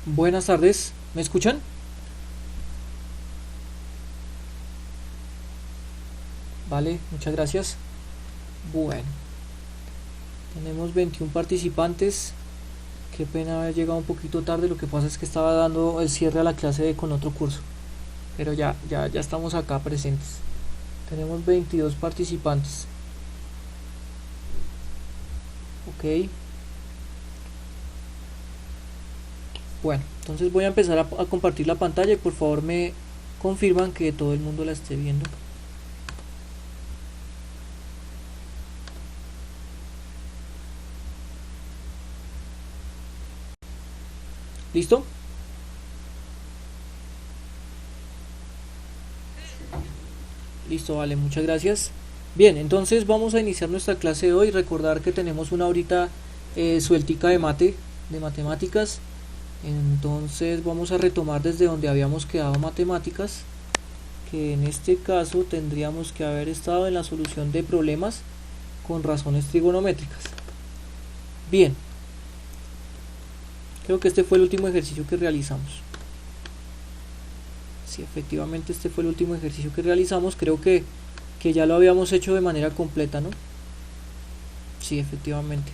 Buenas tardes, ¿me escuchan? Vale, muchas gracias. Bueno, tenemos 21 participantes. Qué pena haber llegado un poquito tarde, lo que pasa es que estaba dando el cierre a la clase con otro curso. Pero ya estamos acá presentes. Tenemos 22 participantes. Ok, bueno, entonces voy a empezar a compartir la pantalla y por favor me confirman que todo el mundo la esté viendo. ¿Listo? Listo, vale, muchas gracias. Bien, entonces vamos a iniciar nuestra clase de hoy. Recordar que tenemos una horita sueltica de matemáticas. Entonces vamos a retomar desde donde habíamos quedado matemáticas, que en este caso tendríamos que haber estado en la solución de problemas con razones trigonométricas. Bien, creo que este fue el último ejercicio que realizamos. Sí, efectivamente este fue el último ejercicio que realizamos. Creo que ya lo habíamos hecho de manera completa, ¿no? Sí, efectivamente.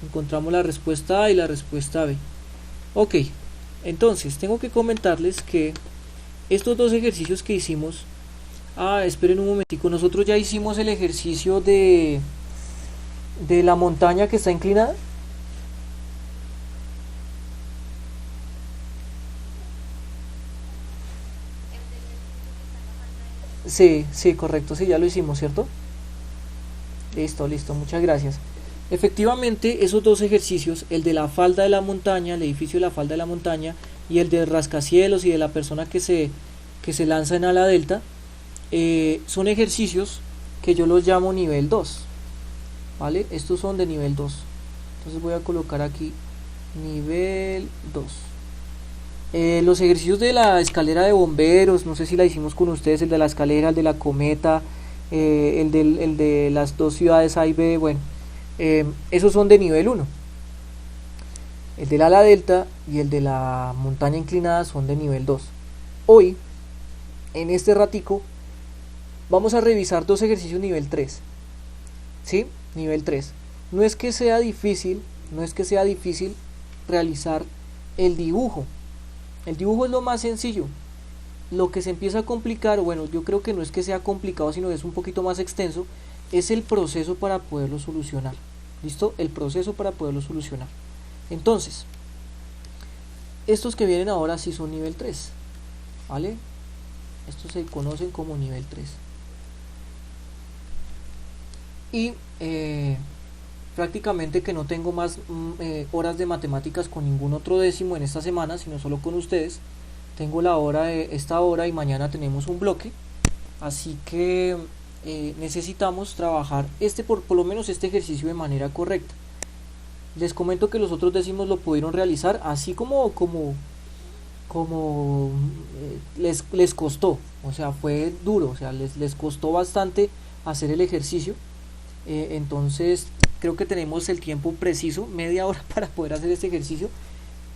Encontramos la respuesta A y la respuesta B. Ok, entonces tengo que comentarles que estos dos ejercicios que hicimos... esperen un momentico, nosotros ya hicimos el ejercicio de la montaña que está inclinada. Sí, sí, correcto, sí, ya lo hicimos, ¿cierto? Listo, listo, muchas gracias. Efectivamente, esos dos ejercicios, el de la falda de la montaña, el edificio de la falda de la montaña, y el de rascacielos y de la persona que se lanza en ala delta, son ejercicios que yo los llamo nivel 2, ¿vale? Estos son de nivel 2. Entonces voy a colocar aquí nivel 2. Los ejercicios de la escalera de bomberos, no sé si la hicimos con ustedes, el de la escalera, el de la cometa, el de las dos ciudades A y B, bueno, esos son de nivel 1. El del ala delta y el de la montaña inclinada son de nivel 2. Hoy, en este ratico, vamos a revisar dos ejercicios nivel 3. ¿Sí? Nivel 3. No es que sea difícil, no es que sea difícil realizar el dibujo. El dibujo es lo más sencillo. Lo que se empieza a complicar, bueno, yo creo que no es que sea complicado, sino que es un poquito más extenso, es el proceso para poderlo solucionar. ¿Listo? El proceso para poderlo solucionar. Entonces, estos que vienen ahora sí son nivel 3, ¿vale? Estos se conocen como nivel 3. Y prácticamente que no tengo más horas de matemáticas con ningún otro décimo en esta semana, sino solo con ustedes. Tengo la hora esta hora y mañana tenemos un bloque, así que necesitamos trabajar por lo menos este ejercicio de manera correcta. Les comento que los otros décimos lo pudieron realizar así como les costó, o sea, fue duro, o sea, les costó bastante hacer el ejercicio. Entonces creo que tenemos el tiempo preciso, media hora para poder hacer este ejercicio,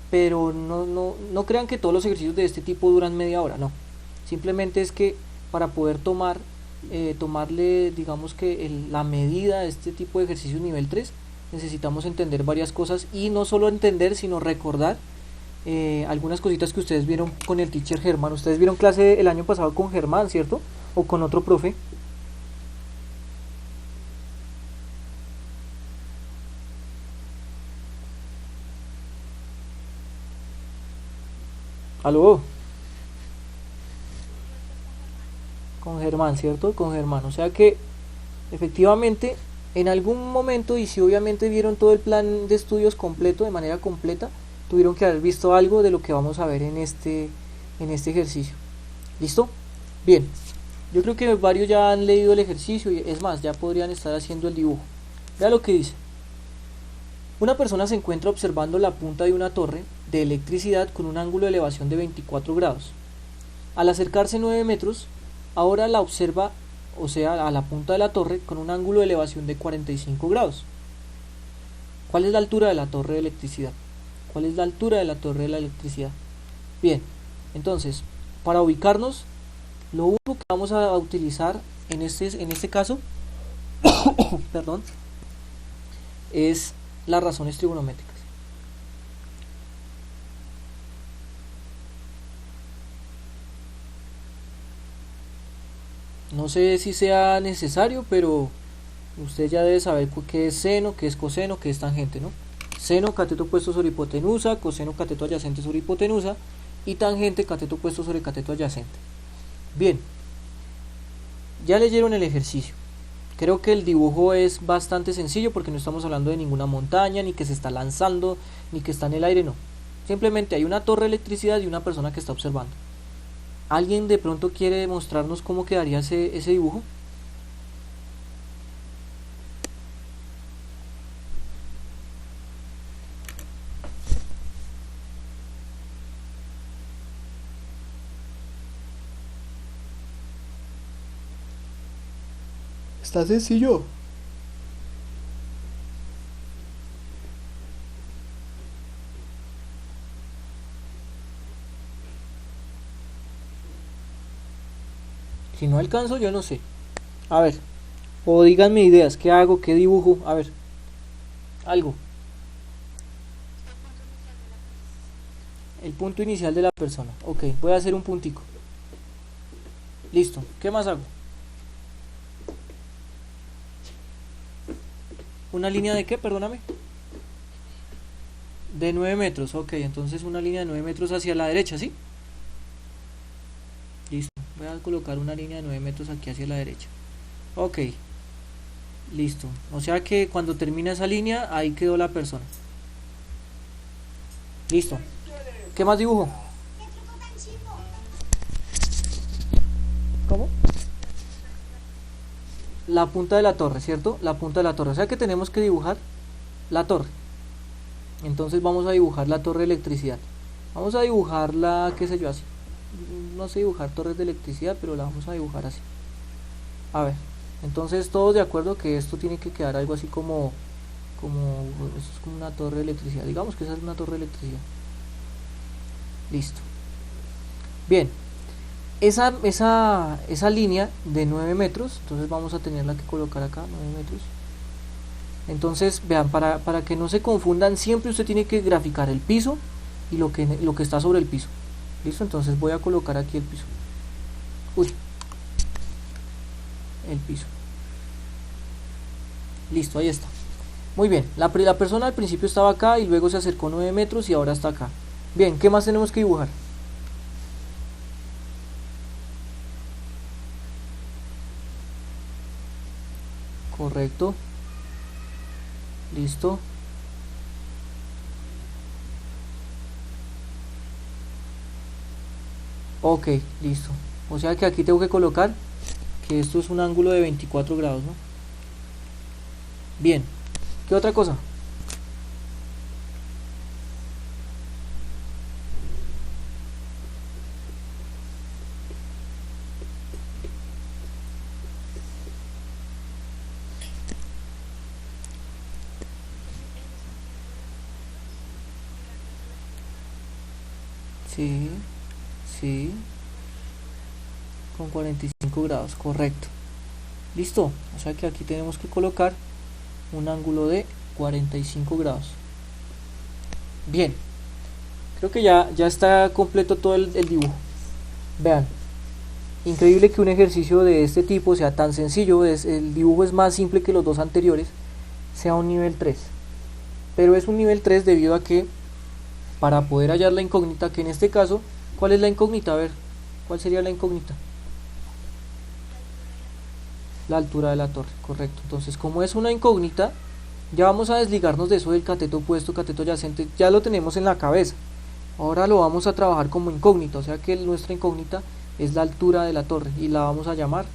pero no crean que todos los ejercicios de este tipo duran media hora, no. Simplemente es que para poder tomarle, digamos que la medida de este tipo de ejercicios nivel 3 necesitamos entender varias cosas y no solo entender, sino recordar algunas cositas que ustedes vieron con el teacher Germán. Ustedes vieron clase el año pasado con Germán, ¿cierto? O con otro profe. Aló, con Germán, ¿cierto? Con Germán. O sea que efectivamente en algún momento, y si obviamente vieron todo el plan de estudios completo de manera completa, tuvieron que haber visto algo de lo que vamos a ver en este ejercicio. ¿Listo? Bien, yo creo que varios ya han leído el ejercicio y es más, ya podrían estar haciendo el dibujo. Vea lo que dice. Una persona se encuentra observando la punta de una torre de electricidad con un ángulo de elevación de 24 grados. Al acercarse 9 metros, ahora la observa, o sea, a la punta de la torre con un ángulo de elevación de 45 grados. ¿Cuál es la altura de la torre de electricidad? ¿Cuál es la altura de la torre de la electricidad? Bien, entonces, para ubicarnos, lo único que vamos a utilizar en este caso, perdón, es las razones trigonométricas. No sé si sea necesario, pero usted ya debe saber qué es seno, qué es coseno, qué es tangente, ¿no? Seno, cateto opuesto sobre hipotenusa, coseno, cateto adyacente sobre hipotenusa, y tangente, cateto opuesto sobre cateto adyacente. Bien, ya leyeron el ejercicio. Creo que el dibujo es bastante sencillo porque no estamos hablando de ninguna montaña, ni que se está lanzando, ni que está en el aire, no. Simplemente hay una torre de electricidad y una persona que está observando. ¿Alguien de pronto quiere mostrarnos cómo quedaría ese dibujo? Está sencillo. Si no alcanzo, yo no sé. A ver, o díganme ideas, ¿qué hago? ¿Qué dibujo? A ver, algo. El punto inicial de la persona. Ok, voy a hacer un puntico. Listo, ¿qué más hago? ¿Una línea de qué? Perdóname. De 9 metros, ok, entonces una línea de 9 metros hacia la derecha, ¿sí? Listo, voy a colocar una línea de 9 metros aquí hacia la derecha. Ok, listo. O sea que cuando termina esa línea, ahí quedó la persona. Listo. ¿Qué más dibujo? ¿Cómo? La punta de la torre, ¿cierto? La punta de la torre. O sea que tenemos que dibujar la torre. Entonces vamos a dibujar la torre de electricidad. Vamos a dibujarla, qué sé yo, así. No sé dibujar torres de electricidad, pero la vamos a dibujar así. A ver, entonces todos de acuerdo que esto tiene que quedar algo así como esto es como una torre de electricidad. Digamos que esa es una torre de electricidad. Listo. Bien, esa línea de 9 metros, entonces vamos a tenerla que colocar acá, 9 metros. Entonces, vean, para que no se confundan, siempre usted tiene que graficar el piso y lo que está sobre el piso. ¿Listo? Entonces voy a colocar aquí el piso. Uy. El piso. Listo, ahí está. Muy bien, la persona al principio estaba acá y luego se acercó 9 metros y ahora está acá. Bien, ¿qué más tenemos que dibujar? Correcto. Listo. Ok, listo. O sea que aquí tengo que colocar que esto es un ángulo de 24 grados, ¿no? Bien. ¿Qué otra cosa? Sí, sí. Con 45 grados, correcto. Listo. O sea que aquí tenemos que colocar un ángulo de 45 grados. Bien. Creo que ya está completo todo el dibujo. Vean. Increíble que un ejercicio de este tipo sea tan sencillo. El dibujo es más simple que los dos anteriores. Sea un nivel 3. Pero es un nivel 3 debido a que para poder hallar la incógnita, que en este caso, ¿cuál es la incógnita? A ver, ¿cuál sería la incógnita? La altura de la torre, correcto. Entonces, como es una incógnita, ya vamos a desligarnos de eso del cateto opuesto, cateto adyacente, ya lo tenemos en la cabeza. Ahora lo vamos a trabajar como incógnita, o sea que nuestra incógnita es la altura de la torre y la vamos a llamar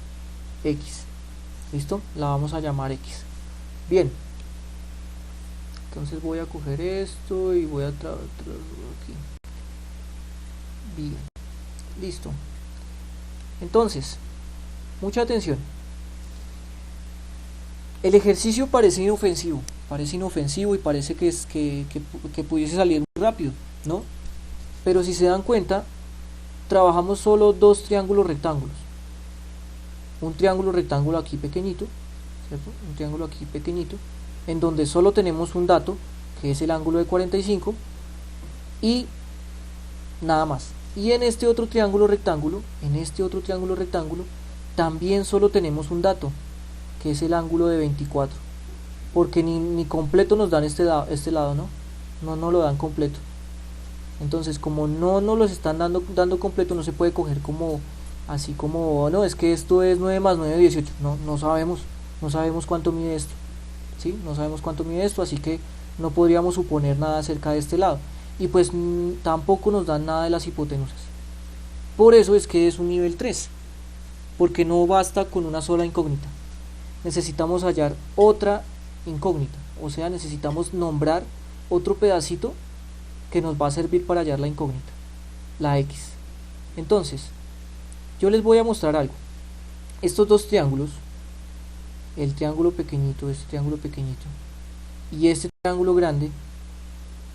X. ¿Listo? La vamos a llamar X. Bien. Entonces voy a coger esto y voy a trabajar aquí. Bien. Listo. Entonces, mucha atención. El ejercicio parece inofensivo y parece que pudiese salir rápido, ¿no? Pero si se dan cuenta, trabajamos solo dos triángulos rectángulos. Un triángulo rectángulo aquí pequeñito, ¿cierto? Un triángulo aquí pequeñito, en donde solo tenemos un dato, que es el ángulo de 45, y nada más. Y en este otro triángulo rectángulo, también solo tenemos un dato, que es el ángulo de 24, porque ni completo nos dan este lado, ¿no? No nos lo dan completo. Entonces, como no nos los están dando completo, no se puede coger como así como, no, es que esto es 9 más 9, 18. No sabemos cuánto mide esto, ¿sí? No sabemos cuánto mide esto, así que no podríamos suponer nada acerca de este lado. Y pues tampoco nos dan nada de las hipotenusas. Por eso es que es un nivel 3, porque no basta con una sola incógnita. Necesitamos hallar otra incógnita, o sea, necesitamos nombrar otro pedacito que nos va a servir para hallar la incógnita, la X. Entonces, yo les voy a mostrar algo. Estos dos triángulos, el triángulo pequeñito, este triángulo pequeñito, y este triángulo grande,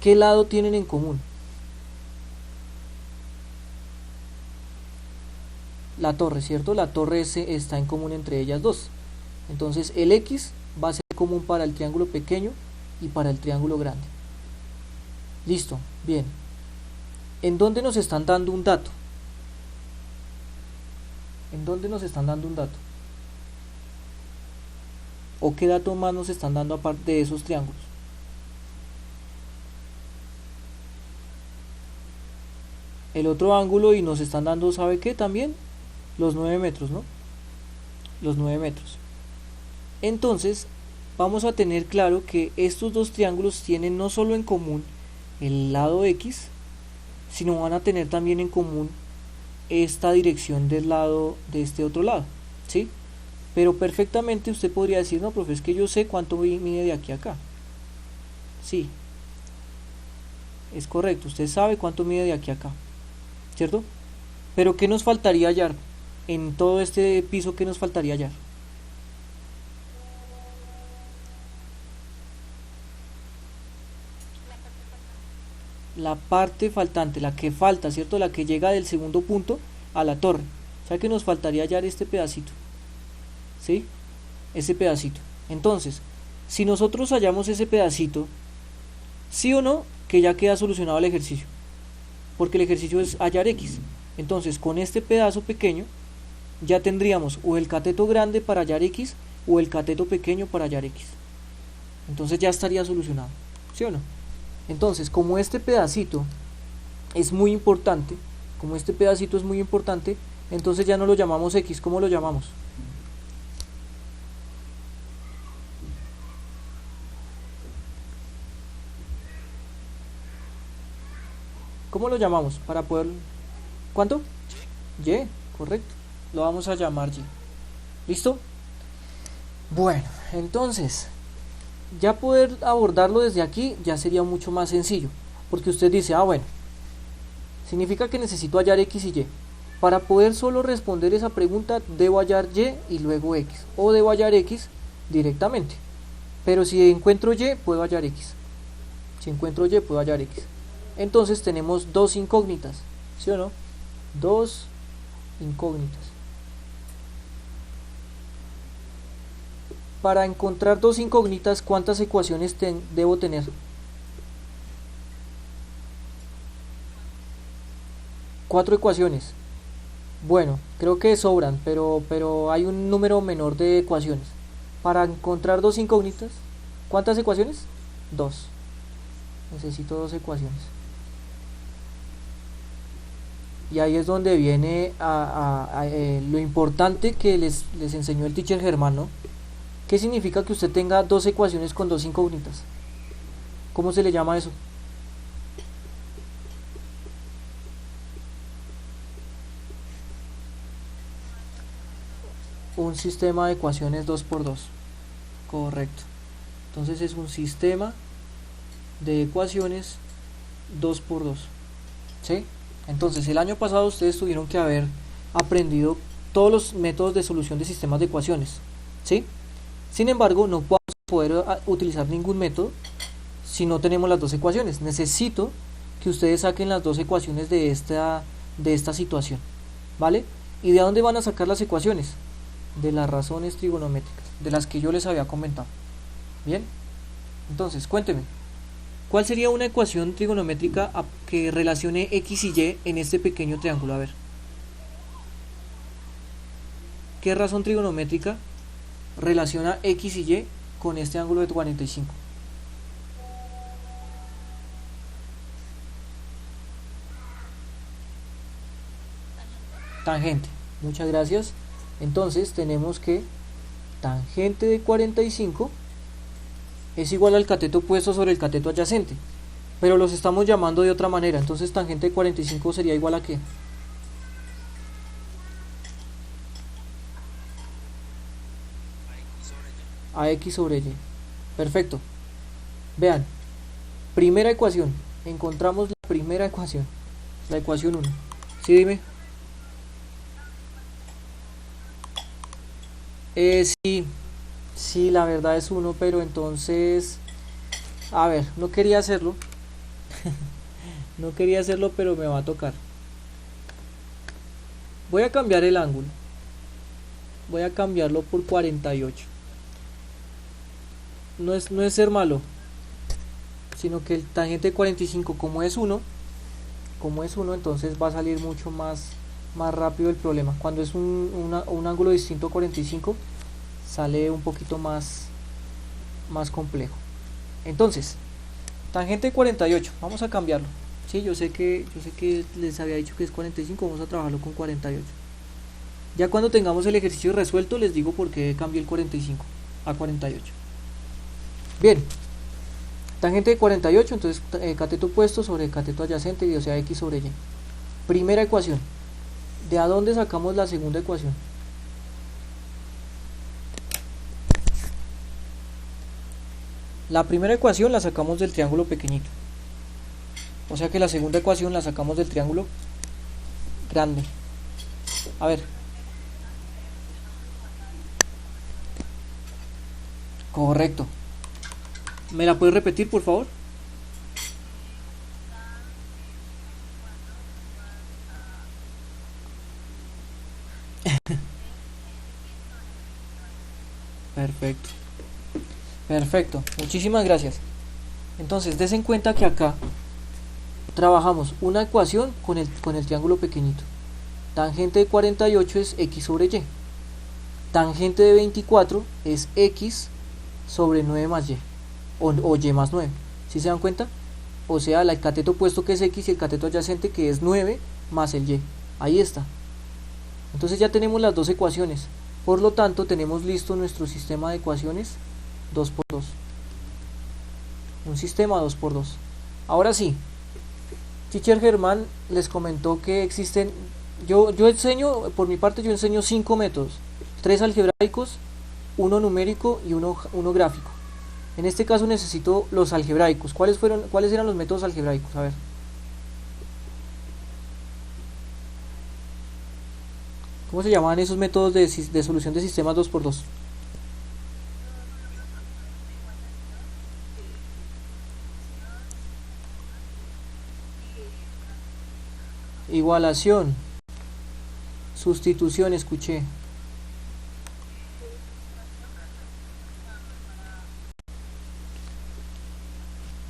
¿qué lado tienen en común? La torre, ¿cierto? La torre S está en común entre ellas dos. Entonces el X va a ser común para el triángulo pequeño y para el triángulo grande. Listo, bien. ¿En dónde nos están dando un dato? ¿En dónde nos están dando un dato? ¿O qué dato más nos están dando aparte de esos triángulos? El otro ángulo, y nos están dando, ¿sabe qué? También los 9 metros, ¿no? Los 9 metros. Entonces, vamos a tener claro que estos dos triángulos tienen no solo en común el lado X, sino van a tener también en común esta dirección del lado de este otro lado, ¿sí? Pero perfectamente usted podría decir, no, profe, es que yo sé cuánto mide de aquí a acá. Sí, es correcto, usted sabe cuánto mide de aquí a acá, ¿cierto? Pero ¿qué nos faltaría hallar? En todo este piso, ¿qué nos faltaría hallar? La parte faltante, la que falta, ¿cierto? La que llega del segundo punto a la torre. O sea que nos faltaría hallar este pedacito, ¿sí? Ese pedacito. Entonces, si nosotros hallamos ese pedacito, sí o no, que ya queda solucionado el ejercicio, porque el ejercicio es hallar X. Entonces, con este pedazo pequeño, ya tendríamos o el cateto grande para hallar X, o el cateto pequeño para hallar X. Entonces ya estaría solucionado, ¿sí o no? Entonces, como este pedacito es muy importante, entonces ya no lo llamamos X. ¿Cómo lo llamamos? ¿Cómo lo llamamos? Para poder... ¿Cuánto? Y, correcto. Lo vamos a llamar Y. ¿Listo? Bueno, entonces, ya poder abordarlo desde aquí ya sería mucho más sencillo, porque usted dice, bueno, significa que necesito hallar X y Y. Para poder solo responder esa pregunta, debo hallar Y y luego X, o debo hallar X directamente. Pero si encuentro Y, puedo hallar X. Si encuentro Y, puedo hallar X. Entonces tenemos dos incógnitas, ¿sí o no? Dos incógnitas. Para encontrar dos incógnitas, ¿cuántas ecuaciones debo tener? Cuatro ecuaciones. Bueno, creo que sobran, pero hay un número menor de ecuaciones. Para encontrar dos incógnitas, ¿cuántas ecuaciones? Dos. Necesito dos ecuaciones. Y ahí es donde viene lo importante que les enseñó el teacher Germán, ¿no? ¿Qué significa que usted tenga dos ecuaciones con dos incógnitas? ¿Cómo se le llama eso? Un sistema de ecuaciones 2 por 2. Correcto. Entonces es un sistema de ecuaciones 2 por 2. ¿Sí? Entonces el año pasado ustedes tuvieron que haber aprendido todos los métodos de solución de sistemas de ecuaciones. ¿Sí? Sin embargo, no vamos a poder utilizar ningún método si no tenemos las dos ecuaciones. Necesito que ustedes saquen las dos ecuaciones de esta situación, ¿vale? ¿Y de dónde van a sacar las ecuaciones? De las razones trigonométricas, de las que yo les había comentado. Bien, entonces cuénteme, ¿cuál sería una ecuación trigonométrica que relacione x y y en este pequeño triángulo? A ver, ¿qué razón trigonométrica relaciona x y y con este ángulo de 45? Tangente. Muchas gracias. Entonces tenemos que tangente de 45 es igual al cateto opuesto sobre el cateto adyacente, pero los estamos llamando de otra manera. Entonces tangente de 45 sería igual a ¿qué? A x sobre y. Perfecto. Vean, primera ecuación. Encontramos la primera ecuación, la ecuación 1. ¿Sí, dime? Sí, sí, la verdad es 1, pero entonces, a ver, no quería hacerlo, no quería hacerlo, pero me va a tocar. Voy a cambiar el ángulo, voy a cambiarlo por 48. No es ser malo, sino que el tangente de 45 como es 1, entonces va a salir mucho más rápido el problema. Cuando es un ángulo distinto a 45 sale un poquito más complejo. Entonces, tangente de 48, vamos a cambiarlo. Sí, yo sé que les había dicho que es 45, vamos a trabajarlo con 48. Ya cuando tengamos el ejercicio resuelto les digo por qué cambié el 45 a 48. Bien, tangente de 48, entonces cateto opuesto sobre cateto adyacente, o sea x sobre y. Primera ecuación. ¿De a dónde sacamos la segunda ecuación? La primera ecuación la sacamos del triángulo pequeñito, o sea que la segunda ecuación la sacamos del triángulo grande. A ver, correcto. ¿Me la puedes repetir, por favor? Perfecto. Perfecto, muchísimas gracias. Entonces, des en cuenta que acá trabajamos una ecuación con el triángulo pequeñito. Tangente de 48 es x sobre y. Tangente de 24 es x sobre 9 más y. O y más 9. ¿Sí se dan cuenta? O sea, el cateto opuesto que es x y el cateto adyacente que es 9 más el y. Ahí está. Entonces ya tenemos las dos ecuaciones. Por lo tanto, tenemos listo nuestro sistema de ecuaciones 2 por 2. Un sistema 2 por 2. Ahora sí, Teacher Germán les comentó que existen, yo enseño, por mi parte yo enseño 5 métodos, 3 algebraicos, 1 numérico y uno gráfico. En este caso necesito los algebraicos. ¿Cuáles eran los métodos algebraicos? A ver. ¿Cómo se llamaban esos métodos de solución de sistemas 2 por 2? Igualación, sustitución, escuché.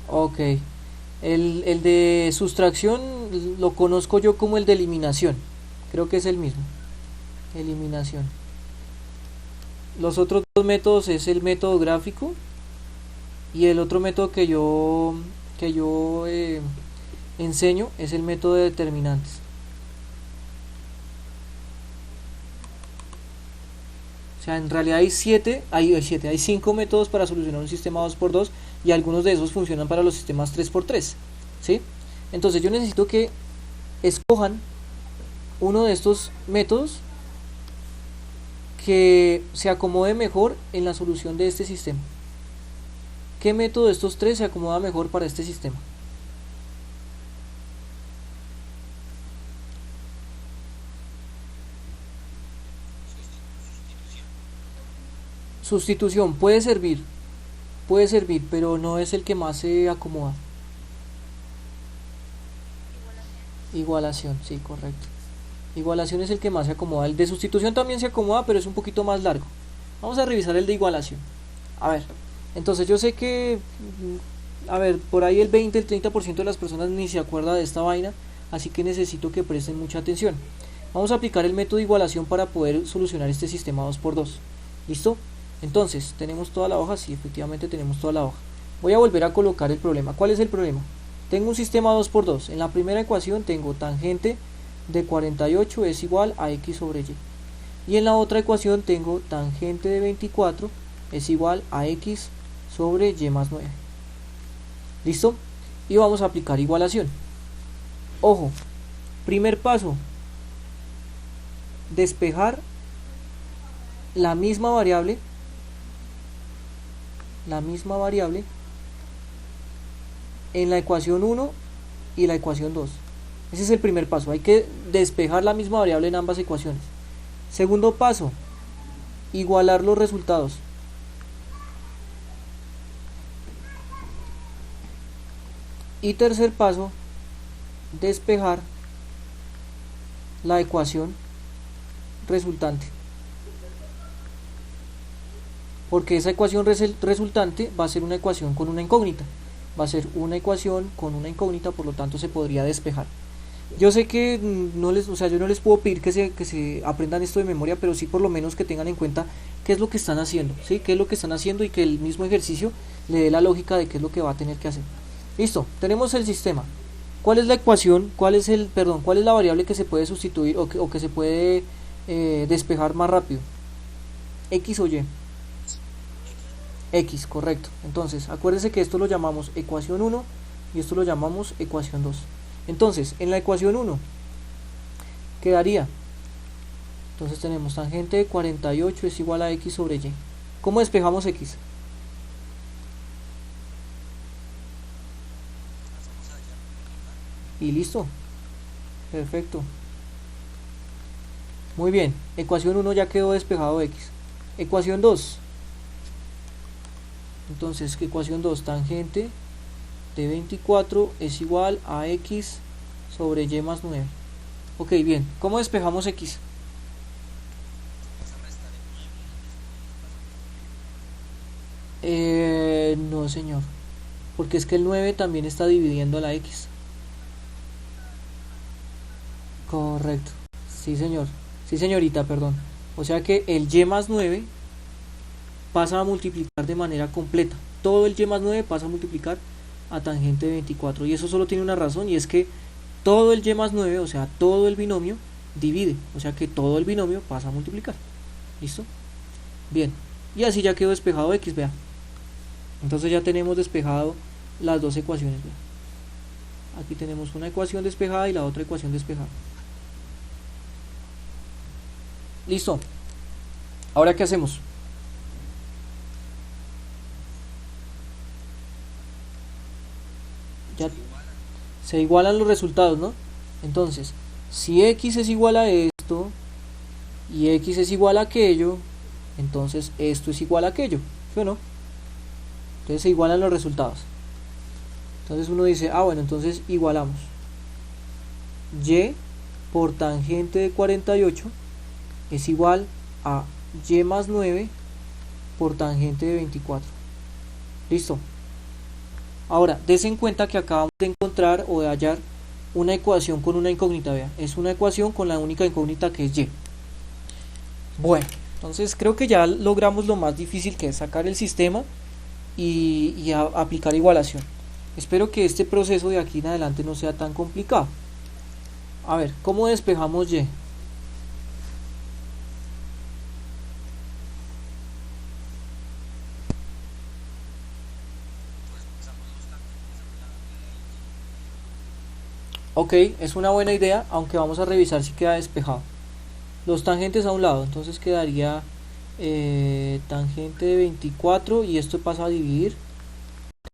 Ok, el de sustracción lo conozco yo como el de eliminación, creo que es el mismo, eliminación. Los otros dos métodos es el método gráfico y el otro método que yo enseño es el método de determinantes. O sea, en realidad hay 5 métodos para solucionar un sistema 2 por 2 y algunos de esos funcionan para los sistemas 3 por 3, ¿sí? Entonces yo necesito que escojan uno de estos métodos que se acomode mejor en la solución de este sistema. ¿Qué método de estos tres se acomoda mejor para este sistema? Sustitución puede servir, pero no es el que más se acomoda. Igualación, sí, correcto. Igualación es el que más se acomoda. El de sustitución también se acomoda, pero es un poquito más largo. Vamos a revisar el de igualación. A ver, entonces yo sé que, a ver, por ahí el 20, el 30% de las personas ni se acuerda de esta vaina, así que necesito que presten mucha atención. Vamos a aplicar el método de igualación para poder solucionar este sistema 2×2. ¿Listo? Entonces, ¿tenemos toda la hoja? Sí, efectivamente tenemos toda la hoja. Voy a volver a colocar el problema. ¿Cuál es el problema? Tengo un sistema 2×2. En la primera ecuación tengo tangente de 48 es igual a x sobre y. Y en la otra ecuación tengo tangente de 24 es igual a x sobre y más 9. ¿Listo? Y vamos a aplicar igualación. Ojo, primer paso, despejar la misma variable en la ecuación 1 y la ecuación 2. Ese es el primer paso, hay que despejar la misma variable en ambas ecuaciones. Segundo paso, igualar los resultados. Y tercer paso, despejar la ecuación resultante. Porque esa ecuación resultante va a ser una ecuación con una incógnita. Va a ser una ecuación con una incógnita, por lo tanto se podría despejar. Yo sé que yo no les puedo pedir que se aprendan esto de memoria, pero sí por lo menos que tengan en cuenta qué es lo que están haciendo, ¿sí? Qué es lo que están haciendo y que el mismo ejercicio le dé la lógica de qué es lo que va a tener que hacer. Listo, tenemos el sistema. ¿Cuál es la ecuación? ¿Cuál es la variable que se puede sustituir o que se puede despejar más rápido? ¿X o Y? X, correcto. Entonces, acuérdense que esto lo llamamos ecuación 1 y esto lo llamamos ecuación 2. Entonces, en la ecuación 1 quedaría, entonces tenemos tangente de 48 es igual a x sobre y. ¿Cómo despejamos x? Y listo. Perfecto. Muy bien, ecuación 1 ya quedó despejado x. Ecuación 2. Entonces, ecuación 2, tangente de 24 es igual a x sobre y más 9. Ok, bien, ¿cómo despejamos x? No, señor, porque es que el 9 también está dividiendo a la x. Correcto, sí, señor, sí, señorita, perdón. O sea que el y más 9 pasa a multiplicar de manera completa. Todo el y más 9 pasa a multiplicar a tangente de 24. Y eso solo tiene una razón, y es que todo el y más 9, o sea, todo el binomio, divide. O sea que todo el binomio pasa a multiplicar. ¿Listo? Bien. Y así ya quedó despejado x, vea. Entonces ya tenemos despejado las dos ecuaciones, vea. Aquí tenemos una ecuación despejada y la otra ecuación despejada. Listo. Ahora, ¿qué hacemos? Ya se igualan los resultados, ¿no? Entonces, si x es igual a esto y x es igual a aquello, entonces esto es igual a aquello, ¿sí o no? Entonces se igualan los resultados. Entonces uno dice, bueno, entonces igualamos y por tangente de 48 es igual a y más 9 por tangente de 24. Listo. Ahora, des en cuenta que acabamos de encontrar o de hallar una ecuación con una incógnita, vea. Es una ecuación con la única incógnita que es y. Bueno, entonces creo que ya logramos lo más difícil, que es sacar el sistema y aplicar igualación. Espero que este proceso de aquí en adelante no sea tan complicado. A ver, ¿cómo despejamos y? Ok, es una buena idea, aunque vamos a revisar si queda despejado. Los tangentes a un lado, entonces quedaría tangente de 24 y esto pasa a dividir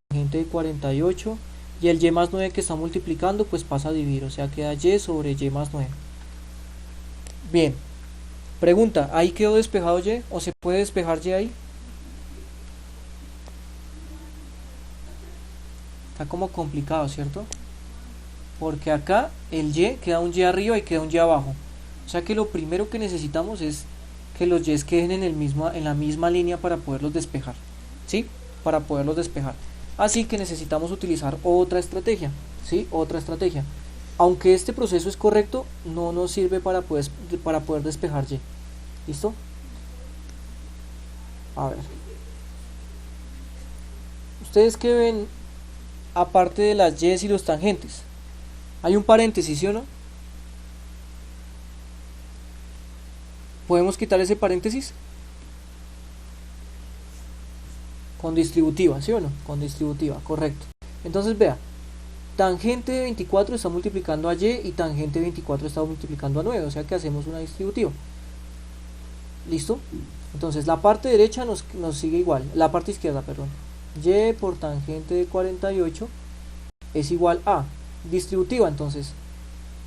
tangente de 48 y el y más 9 que está multiplicando pues pasa a dividir, o sea queda y sobre y más 9. Bien, pregunta, ¿ahí quedó despejado y o se puede despejar y ahí? Está como complicado, ¿cierto? porque acá el y queda un y arriba y queda un y abajo. O sea que lo primero que necesitamos es que los y queden en la misma línea para poderlos despejar, ¿sí? Para poderlos despejar. Así que necesitamos utilizar otra estrategia, ¿sí? Otra estrategia. Aunque este proceso es correcto, no nos sirve para poder despejar y. ¿Listo? A ver. Ustedes que ven, aparte de las y y los tangentes, hay un paréntesis, ¿sí o no? ¿Podemos quitar ese paréntesis? Con distributiva, ¿sí o no? Con distributiva, correcto. Entonces vea, tangente de 24 está multiplicando a y y tangente de 24 está multiplicando a 9, o sea que hacemos una distributiva. ¿Listo? Entonces la parte derecha nos sigue igual, la parte izquierda, perdón. Y por tangente de 48 es igual a distributiva, entonces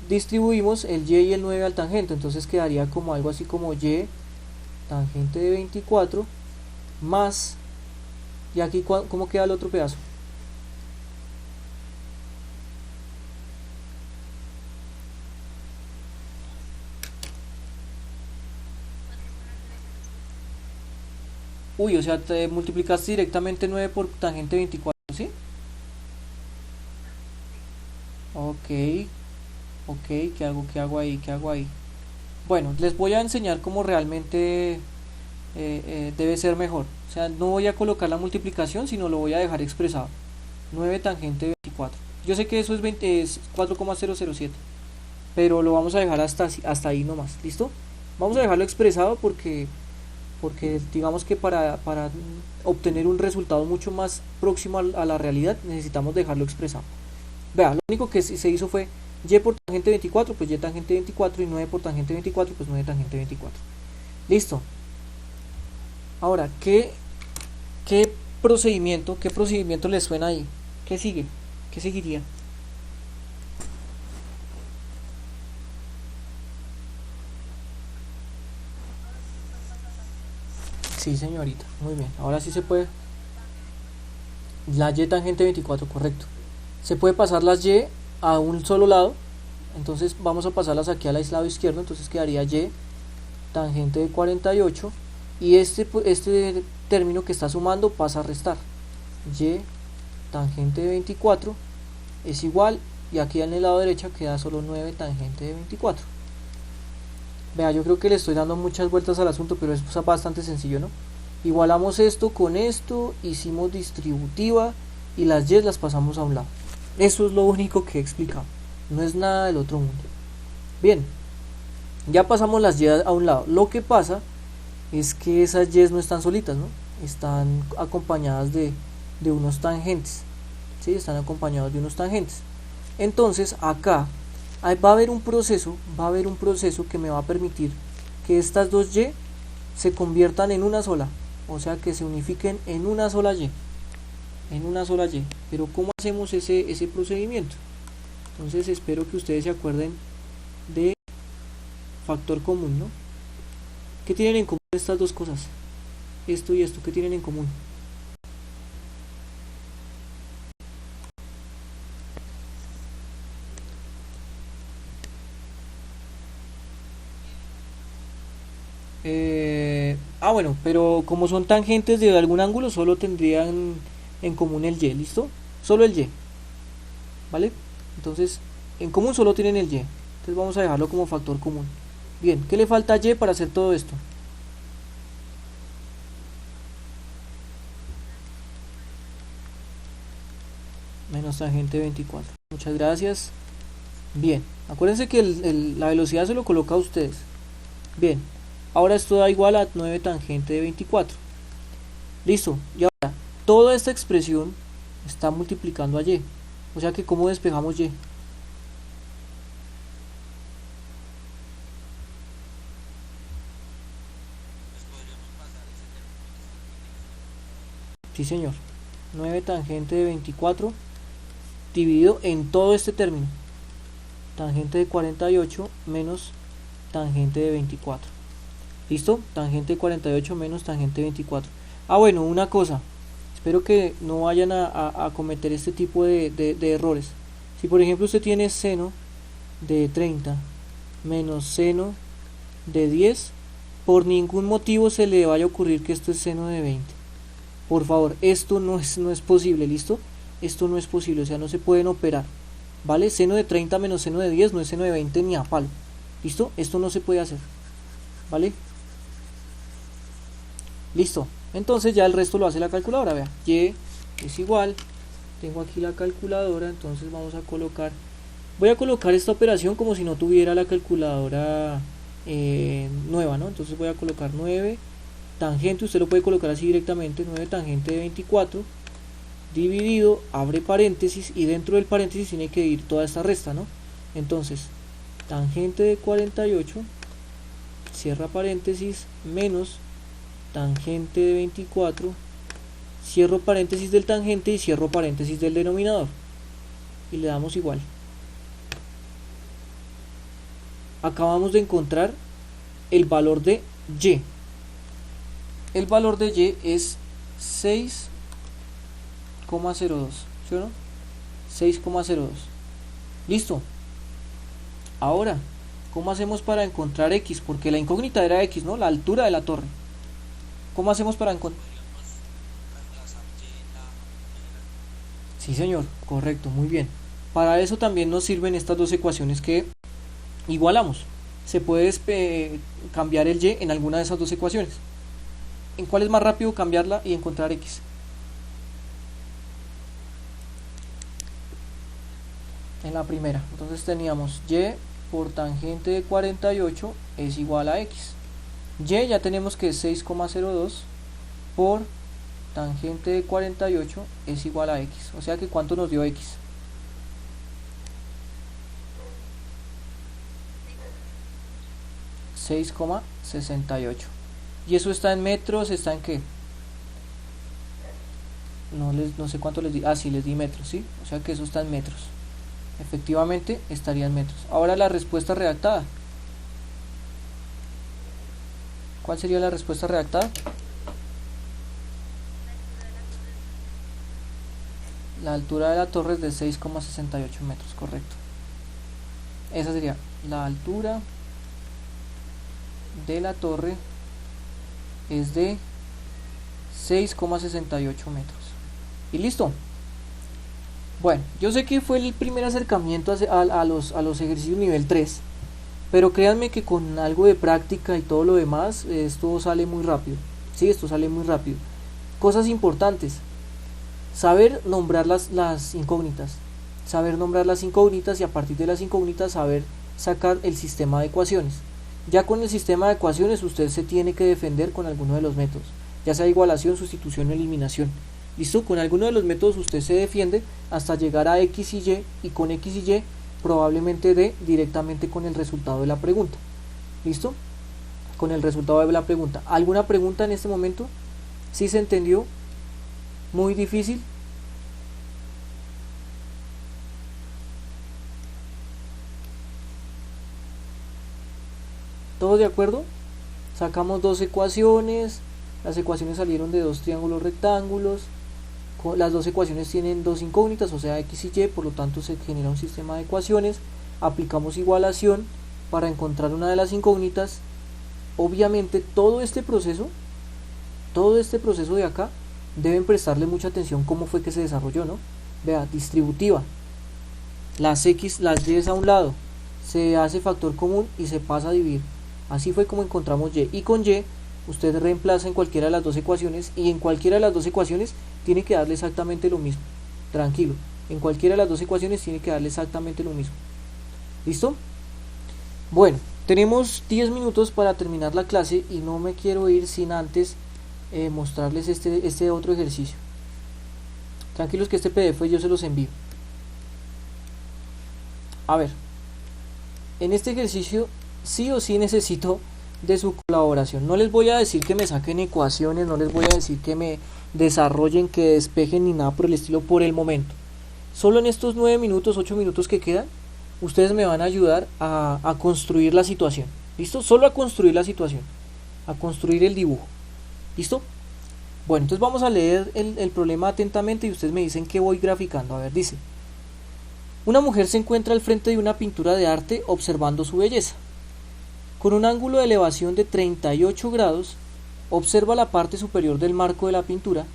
distribuimos el y el 9 al tangente, entonces quedaría como algo así como y tangente de 24 más, y aquí ¿cómo queda el otro pedazo? Uy, o sea, te multiplicaste directamente 9 por tangente 24, ¿sí? Ok, ok, ¿qué hago ahí? ¿Qué hago ahí? Bueno, les voy a enseñar cómo realmente debe ser mejor. O sea, no voy a colocar la multiplicación, sino lo voy a dejar expresado. 9 tangente 24. Yo sé que eso es 4,007, pero lo vamos a dejar hasta ahí nomás. ¿Listo? Vamos a dejarlo expresado porque digamos que para obtener un resultado mucho más próximo a la realidad necesitamos dejarlo expresado. Vea, lo único que se hizo fue y por tangente 24, pues y tangente 24, y 9 por tangente 24, pues 9 tangente 24. Listo. Ahora, ¿qué procedimiento les suena ahí? ¿Qué sigue? ¿Qué seguiría? Sí, señorita, muy bien. Ahora sí se puede. La y tangente 24, correcto. Se puede pasar las y a un solo lado. Entonces vamos a pasarlas aquí al lado izquierdo. Entonces quedaría y tangente de 48. Y este término que está sumando pasa a restar. Y tangente de 24 es igual. Y aquí en el lado derecho queda solo 9 tangente de 24. Vea, yo creo que le estoy dando muchas vueltas al asunto, pero es bastante sencillo, ¿no? Igualamos esto con esto, hicimos distributiva y las y las pasamos a un lado. Eso es lo único que he explicado, no es nada del otro mundo. Bien, ya pasamos las y a un lado. Lo que pasa es que esas y no están solitas, ¿no? Están acompañadas de unos tangentes, ¿sí? Están acompañados de unos tangentes. Entonces acá va a haber un proceso que me va a permitir que estas dos y se conviertan en una sola, o sea que se unifiquen en una sola y, pero ¿cómo hacemos ese procedimiento? Entonces espero que ustedes se acuerden de factor común, ¿no? ¿Qué tienen en común estas dos cosas? Esto y esto, ¿qué tienen en común? Bueno, pero como son tangentes de algún ángulo, solo tendrían en común el y, ¿listo? Solo el y, ¿vale? Entonces, en común solo tienen el y. Entonces vamos a dejarlo como factor común. Bien, ¿qué le falta a y para hacer todo esto? Menos tangente 24. Muchas gracias. Bien, acuérdense que la velocidad se lo coloca a ustedes. Bien, ahora esto da igual a 9 tangente de 24. Listo, y ahora toda esta expresión está multiplicando a y. O sea que ¿cómo despejamos y? Sí, señor. 9 tangente de 24 dividido en todo este término. Tangente de 48 menos tangente de 24. ¿Listo? Tangente de 48 menos tangente de 24. Bueno, una cosa. Espero que no vayan a cometer este tipo de errores. Si por ejemplo usted tiene seno de 30 menos seno de 10, por ningún motivo se le vaya a ocurrir que esto es seno de 20. Por favor, esto no es posible, ¿listo? Esto no es posible, o sea, no se pueden operar, ¿vale? Seno de 30 menos seno de 10 no es seno de 20 ni a palo, ¿listo? Esto no se puede hacer, ¿vale? Listo, entonces ya el resto lo hace la calculadora, vea, y es igual, tengo aquí la calculadora, entonces vamos a colocar, voy a colocar esta operación como si no tuviera la calculadora nueva, ¿no? Entonces voy a colocar 9 tangente, usted lo puede colocar así directamente, 9 tangente de 24 dividido, abre paréntesis, y dentro del paréntesis tiene que ir toda esta resta, ¿no? Entonces tangente de 48, cierra paréntesis, menos tangente de 24, cierro paréntesis del tangente y cierro paréntesis del denominador, y le damos igual. Acabamos de encontrar el valor de y. El valor de y es 6,02, ¿sí o no? 6,02. Listo. Ahora, ¿cómo hacemos para encontrar x? Porque la incógnita era x, ¿no? La altura de la torre. ¿Cómo hacemos para encontrar? Sí, señor, correcto, muy bien. Para eso también nos sirven estas dos ecuaciones que igualamos. Se puede cambiar el y en alguna de esas dos ecuaciones. ¿En cuál es más rápido cambiarla y encontrar x? En la primera. Entonces teníamos y por tangente de 48 es igual a x. Y ya tenemos que es 6,02 por tangente de 48 es igual a x. O sea que ¿cuánto nos dio x? 6,68. ¿Y eso está en metros? ¿Está en qué? No sé cuánto les di. Ah, sí, les di metros, ¿sí? O sea que eso está en metros. Efectivamente estaría en metros. Ahora la respuesta redactada. ¿Cuál sería la respuesta redactada? La altura de la torre es de 6,68 metros, correcto. Esa sería la altura de la torre es de 6,68 metros. Y listo. Bueno, yo sé que fue el primer acercamiento a los ejercicios nivel 3, pero créanme que con algo de práctica y todo lo demás, esto sale muy rápido. Sí, esto sale muy rápido. Cosas importantes: saber nombrar las incógnitas, saber nombrar las incógnitas, y a partir de las incógnitas saber sacar el sistema de ecuaciones. Ya con el sistema de ecuaciones usted se tiene que defender con alguno de los métodos, ya sea igualación, sustitución o eliminación. ¿Listo? Con alguno de los métodos usted se defiende hasta llegar a x y con x y probablemente dé directamente con el resultado de la pregunta. ¿Listo? Con el resultado de la pregunta. ¿Alguna pregunta en este momento? ¿Sí se entendió? ¿Muy difícil? ¿Todos de acuerdo? Sacamos dos ecuaciones, las ecuaciones salieron de dos triángulos rectángulos, las dos ecuaciones tienen dos incógnitas, o sea x y y, por lo tanto se genera un sistema de ecuaciones, aplicamos igualación para encontrar una de las incógnitas. Obviamente todo este proceso de acá, deben prestarle mucha atención cómo fue que se desarrolló, ¿no? Vea, distributiva, las x, las y a un lado, se hace factor común y se pasa a dividir. Así fue como encontramos y con y usted reemplaza en cualquiera de las dos ecuaciones, y en cualquiera de las dos ecuaciones tiene que darle exactamente lo mismo. Tranquilo, en cualquiera de las dos ecuaciones tiene que darle exactamente lo mismo. ¿Listo? Bueno, tenemos 10 minutos para terminar la clase y no me quiero ir sin antes mostrarles este otro ejercicio. Tranquilos que este PDF yo se los envío. A ver, en este ejercicio sí o sí necesito de su colaboración. No les voy a decir que me saquen ecuaciones, no les voy a decir que me desarrollen, que despejen ni nada por el estilo por el momento. Solo en estos 9 minutos, 8 minutos que quedan, ustedes me van a ayudar a construir la situación. ¿Listo? Solo a construir la situación, a construir el dibujo. ¿Listo? Bueno, entonces vamos a leer el problema atentamente y ustedes me dicen que voy graficando. A ver, dice: Una mujer se encuentra al frente de una pintura de arte observando su belleza. Con un ángulo de elevación de 38 grados, observa la parte superior del marco de la pintura,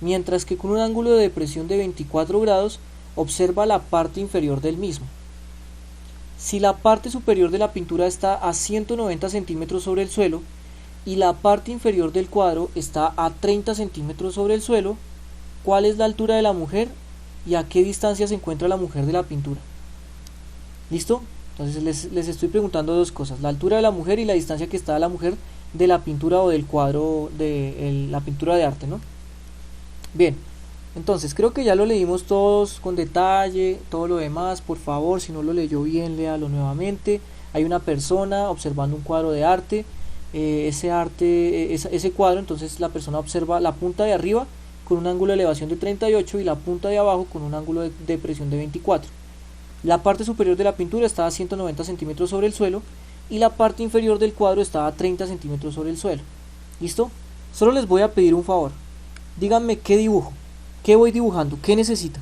mientras que con un ángulo de depresión de 24 grados, observa la parte inferior del mismo. Si la parte superior de la pintura está a 190 centímetros sobre el suelo y la parte inferior del cuadro está a 30 centímetros sobre el suelo, ¿cuál es la altura de la mujer y a qué distancia se encuentra la mujer de la pintura? ¿Listo? Entonces les estoy preguntando dos cosas: la altura de la mujer y la distancia que está la mujer de la pintura o del cuadro de la pintura de arte, ¿no? Bien, entonces creo que ya lo leímos todos con detalle. Todo lo demás, por favor, si no lo leyó bien, léalo nuevamente. Hay una persona observando un cuadro de arte. Ese cuadro, entonces la persona observa la punta de arriba con un ángulo de elevación de 38 y la punta de abajo con un ángulo de depresión de 24. La parte superior de la pintura está a 190 centímetros sobre el suelo y la parte inferior del cuadro está a 30 centímetros sobre el suelo. ¿Listo? Solo les voy a pedir un favor. Díganme qué dibujo, qué voy dibujando, qué necesita.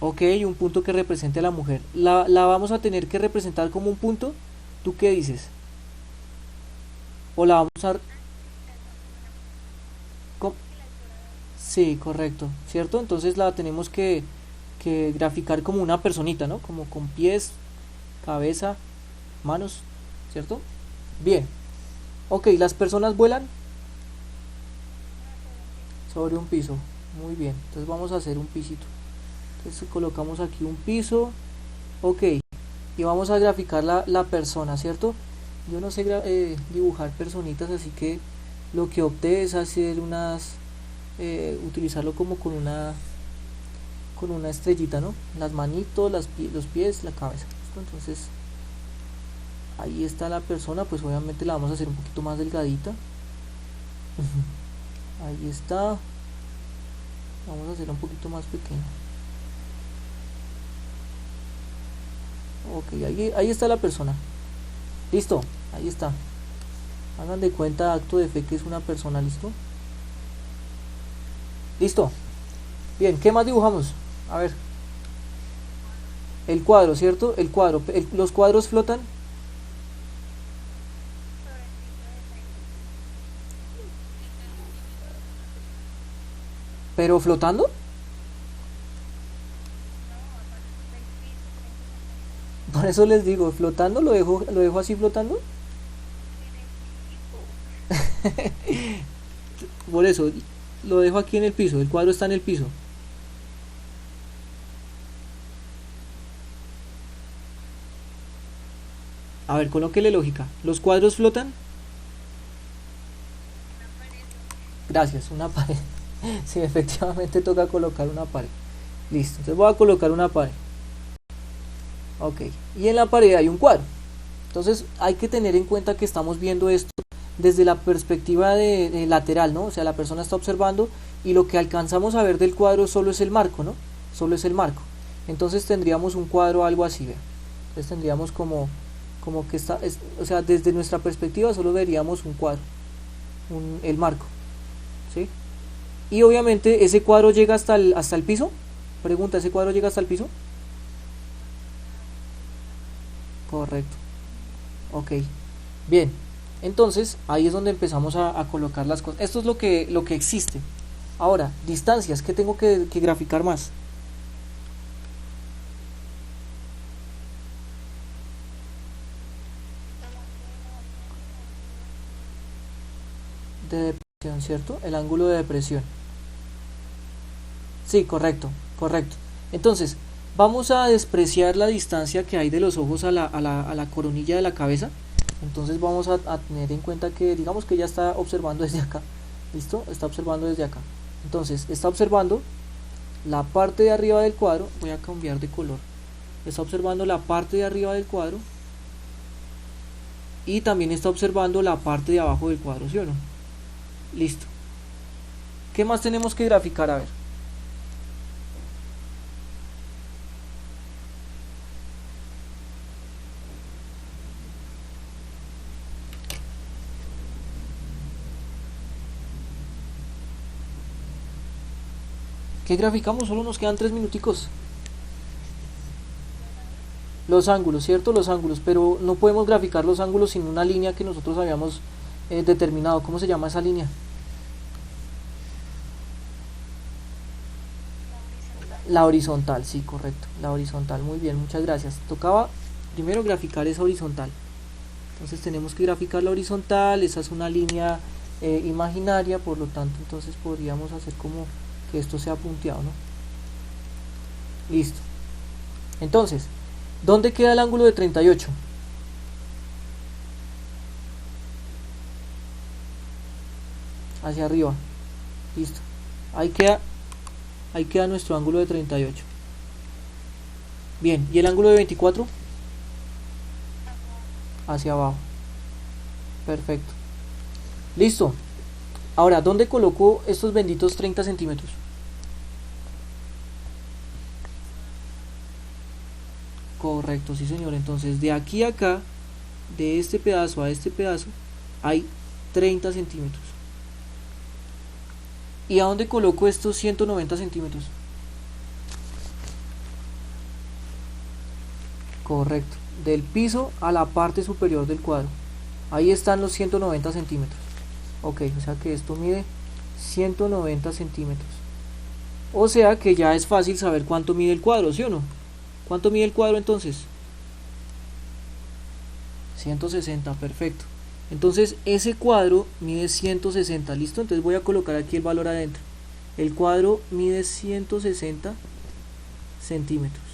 Ok, un punto que represente a la mujer. La vamos a tener que representar como un punto. ¿Tú qué dices? ¿O la vamos a... co- Sí, correcto, ¿cierto? Entonces la tenemos que graficar como una personita, ¿no? Como con pies, cabeza, manos, ¿cierto? Bien, ok, las personas vuelan sobre un piso. Muy bien, entonces vamos a hacer un pisito. Entonces colocamos aquí un piso, ok, y vamos a graficar la persona, ¿cierto? Yo no sé dibujar personitas, así que lo que opté es hacer utilizarlo como con una estrellita, ¿no? Las manitos, los pies, la cabeza. ¿Listo? Entonces ahí está la persona, pues obviamente la vamos a hacer un poquito más delgadita. Ahí está, vamos a hacerla un poquito más pequeña. Ok, ahí está la persona. Listo, ahí está. Hagan de cuenta, acto de fe, que es una persona. Listo. Listo. Bien, ¿qué más dibujamos? A ver, el cuadro, ¿cierto? El cuadro. Los cuadros flotan, pero flotando. Por eso les digo, flotando, lo dejo así flotando. Por eso, lo dejo aquí en el piso. El cuadro está en el piso. A ver, colóquele lógica. ¿Los cuadros flotan? Gracias, una pared. Sí, efectivamente toca colocar una pared. Listo, entonces voy a colocar una pared. Ok, y en la pared hay un cuadro. Entonces hay que tener en cuenta que estamos viendo esto desde la perspectiva de lateral, ¿no? O sea, la persona está observando y lo que alcanzamos a ver del cuadro solo es el marco, ¿no? Solo es el marco. Entonces tendríamos un cuadro algo así, ¿ve? Entonces tendríamos como que o sea, desde nuestra perspectiva solo veríamos un cuadro, el marco, ¿sí? Y obviamente ese cuadro llega hasta el piso. Pregunta, ¿ese cuadro llega hasta el piso? Correcto. Ok. Bien. Entonces, ahí es donde empezamos a colocar las cosas. Esto es lo que existe. Ahora, distancias, ¿qué tengo que graficar más? De depresión, ¿cierto? El ángulo de depresión. Sí, correcto, correcto. Entonces, vamos a despreciar la distancia que hay de los ojos a la coronilla de la cabeza. Entonces vamos a tener en cuenta que, digamos que ya está observando desde acá. ¿Listo? Está observando desde acá. Entonces, está observando la parte de arriba del cuadro. Voy a cambiar de color. Está observando la parte de arriba del cuadro y también está observando la parte de abajo del cuadro, ¿sí o no? Listo. ¿Qué más tenemos que graficar? A ver. ¿Qué graficamos? Solo nos quedan 3 minuticos. Los ángulos, ¿cierto? Los ángulos, pero no podemos graficar los ángulos sin una línea que nosotros habíamos determinado. ¿Cómo se llama esa línea? La horizontal, sí, correcto. La horizontal, muy bien, muchas gracias. Tocaba primero graficar esa horizontal. Entonces tenemos que graficar la horizontal, esa es una línea imaginaria, por lo tanto entonces podríamos hacer como que esto sea punteado, ¿no? Listo. Entonces, ¿dónde queda el ángulo de 38? Hacia arriba. Listo. Ahí queda nuestro ángulo de 38. Bien, ¿y el ángulo de 24? Hacia abajo. Perfecto. Listo. Ahora, ¿dónde coloco estos benditos 30 centímetros? Correcto, sí señor. Entonces, de aquí a acá, de este pedazo a este pedazo, hay 30 centímetros. ¿Y a dónde coloco estos 190 centímetros? Correcto, del piso a la parte superior del cuadro. Ahí están los 190 centímetros. Ok, o sea que esto mide 190 centímetros. O sea que ya es fácil saber cuánto mide el cuadro, ¿sí o no? ¿Cuánto mide el cuadro entonces? 160, perfecto. Entonces ese cuadro mide 160, ¿listo? Entonces voy a colocar aquí el valor adentro. El cuadro mide 160 centímetros.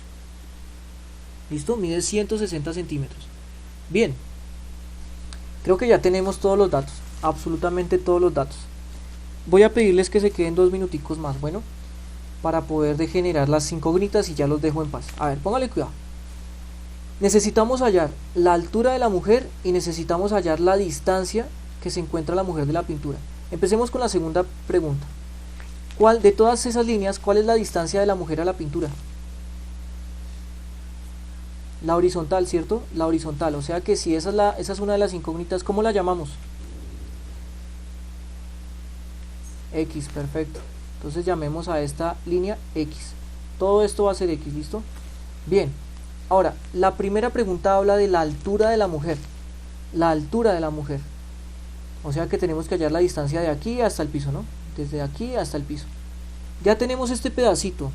¿Listo? Mide 160 centímetros. Bien. Creo que ya tenemos todos los datos. Absolutamente todos los datos. Voy a pedirles que se queden 2 minuticos más, bueno, para poder degenerar las incógnitas y ya los dejo en paz. A ver, póngale cuidado. Necesitamos hallar la altura de la mujer y necesitamos hallar la distancia que se encuentra la mujer de la pintura. Empecemos con la segunda pregunta. ¿Cuál de todas esas líneas, cuál es la distancia de la mujer a la pintura? La horizontal, ¿cierto? La horizontal, o sea que si esa es una de las incógnitas, ¿cómo la llamamos? X, perfecto. Entonces llamemos a esta línea X. Todo esto va a ser X, ¿listo? Bien. Ahora, la primera pregunta habla de la altura de la mujer. La altura de la mujer. O sea que tenemos que hallar la distancia de aquí hasta el piso, ¿no? Desde aquí hasta el piso. Ya tenemos este pedacito.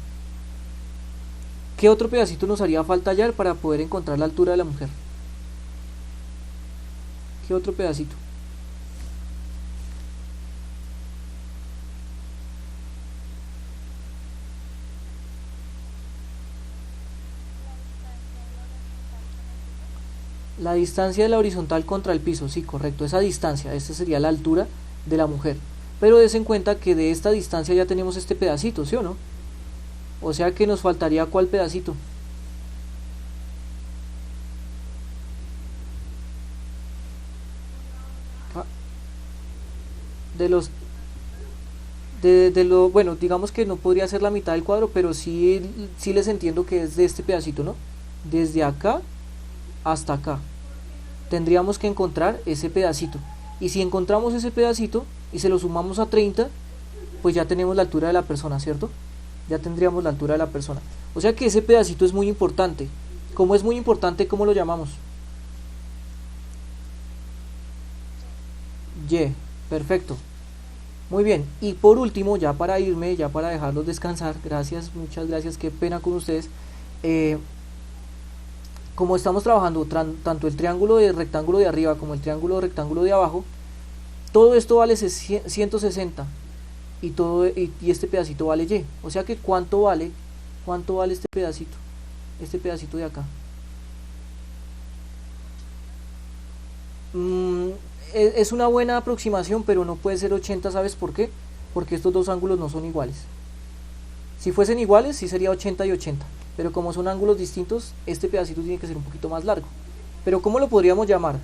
¿Qué otro pedacito nos haría falta hallar para poder encontrar la altura de la mujer? ¿Qué otro pedacito? La distancia de la horizontal contra el piso, sí, correcto, esa distancia, esta sería la altura de la mujer. Pero des en cuenta que de esta distancia ya tenemos este pedacito, ¿sí o no? O sea que nos faltaría ¿cuál pedacito? De los de lo bueno, digamos que no podría ser la mitad del cuadro, pero sí les entiendo que es de este pedacito, ¿no? Desde acá hasta acá. Tendríamos que encontrar ese pedacito. Y si encontramos ese pedacito y se lo sumamos a 30, pues ya tenemos la altura de la persona, ¿cierto? Ya tendríamos la altura de la persona. O sea que ese pedacito es muy importante. Como es muy importante, ¿cómo lo llamamos? Y, perfecto. Muy bien. Y por último, ya para irme, ya para dejarlos descansar, gracias, muchas gracias, qué pena con ustedes. Eh, como estamos trabajando tanto el triángulo de rectángulo de arriba como el triángulo de rectángulo de abajo, todo esto vale 160 y este pedacito vale Y. O sea que ¿cuánto vale este pedacito? Este pedacito de acá. Mm, es una buena aproximación, pero no puede ser 80, ¿sabes por qué? Porque estos dos ángulos no son iguales. Si fuesen iguales, sí sería 80 y 80. Pero como son ángulos distintos, este pedacito tiene que ser un poquito más largo. Pero ¿cómo lo podríamos llamar?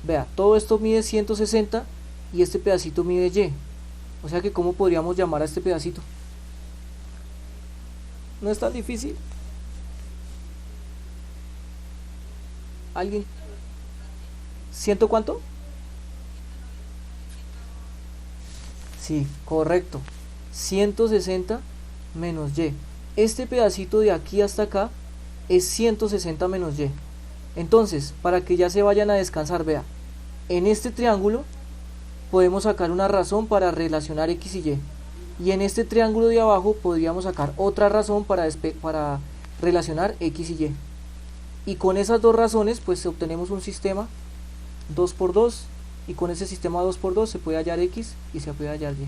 Vea, todo esto mide 160 y este pedacito mide Y. O sea que ¿cómo podríamos llamar a este pedacito? No es tan difícil. ¿Alguien? ¿Ciento cuánto? Sí, correcto. 160 menos y. Este pedacito de aquí hasta acá es 160 menos y. Entonces, para que ya se vayan a descansar, vea, en este triángulo podemos sacar una razón para relacionar x y y. Y en este triángulo de abajo podríamos sacar otra razón para relacionar x y y. Y con esas dos razones pues obtenemos un sistema 2 por 2, y con ese sistema 2 por 2 se puede hallar x y se puede hallar y.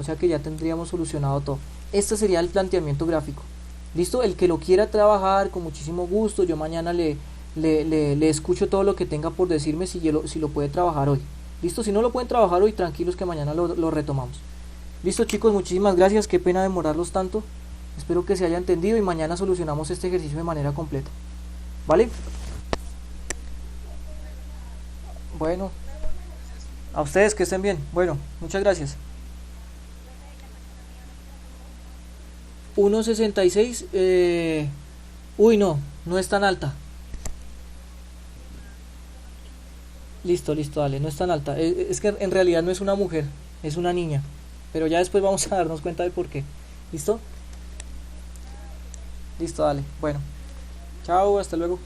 O sea que ya tendríamos solucionado todo. Este sería el planteamiento gráfico. ¿Listo? El que lo quiera trabajar con muchísimo gusto, yo mañana le escucho todo lo que tenga por decirme si lo puede trabajar hoy. ¿Listo? Si no lo pueden trabajar hoy, tranquilos que mañana lo retomamos. Listo, chicos, muchísimas gracias. Qué pena demorarlos tanto. Espero que se haya entendido y mañana solucionamos este ejercicio de manera completa. ¿Vale? Bueno, a ustedes que estén bien. Bueno, muchas gracias. 1,66. Uy, no es tan alta. Listo, listo, dale, no es tan alta. Es que en realidad no es una mujer, es una niña. Pero ya después vamos a darnos cuenta de por qué. ¿Listo? Listo, dale. Bueno, chao, hasta luego.